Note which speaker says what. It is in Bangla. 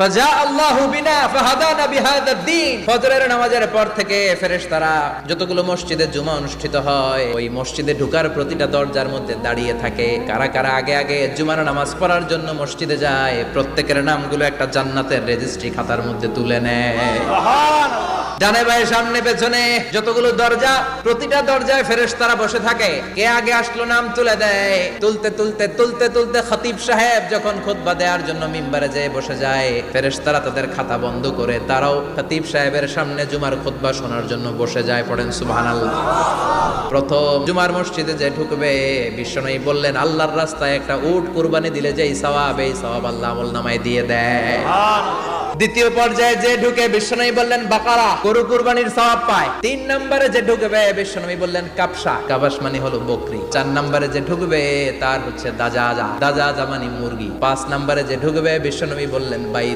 Speaker 1: ফাজা আল্লাহু বিনা ফাহাদানা বিহাদাদ দ্বীন। ফজরের নামাজের পর থেকে ফেরেশতারা যতগুলো মসজিদে জুমা অনুষ্ঠিত হয় ওই মসজিদে ঢোকার প্রতিটা দরজার মধ্যে দাঁড়িয়ে থাকে। কারা কারা আগে আগে জুমার নামাজ পড়ার জন্য মসজিদে যায়, প্রত্যেকের নামগুলো একটা জান্নাতের রেজিস্ট্রি খাতার মধ্যে তুলে নেয়। ডানে বায়ে সামনে পেছনে যতগুলো দরজা, প্রতিটা দরজায় ফেরেশতারা বসে থাকে। কে আগে আসলো নাম তুলে দেয়। তুলতে তুলতে তুলতে তুলতে খতিব সাহেব যখন খুতবা দেওয়ার জন্য মিম্বারে যেয়ে বসে যায়, ফেরেশতারা তাদের খাতা বন্ধ করে তারাও খতিব সাহেবের সামনে জুমার খুতবা শোনার জন্য বসে যায়। পড়েন সুবহানাল্লাহ। প্রথম জুমার মসজিদে যে ঢুকবে, বিশ্বনবী বললেন আল্লাহর রাস্তায় একটা উট কুরবানি দিলে যেই সওয়াব, এই সওয়াব আল্লাহ আমলনামায় দিয়ে দেয়। দ্বিতীয় পর্যায়ে যে ঢুকে, বিশ্বনবী বললেন বাকারা, গরু কুরবানির সওয়াব পায়। 3 নম্বরে যে ঢুকবে, বিশ্বনবী বললেন কাবসা, কাবাস মানে হলো বকরি। 4 নম্বরে যে ঢুকবে তার হচ্ছে দাজাজা, দাজাজা মানে মুরগি। 5 নম্বরে যে ঢুকবে, বিশ্বনবী বললেন বাই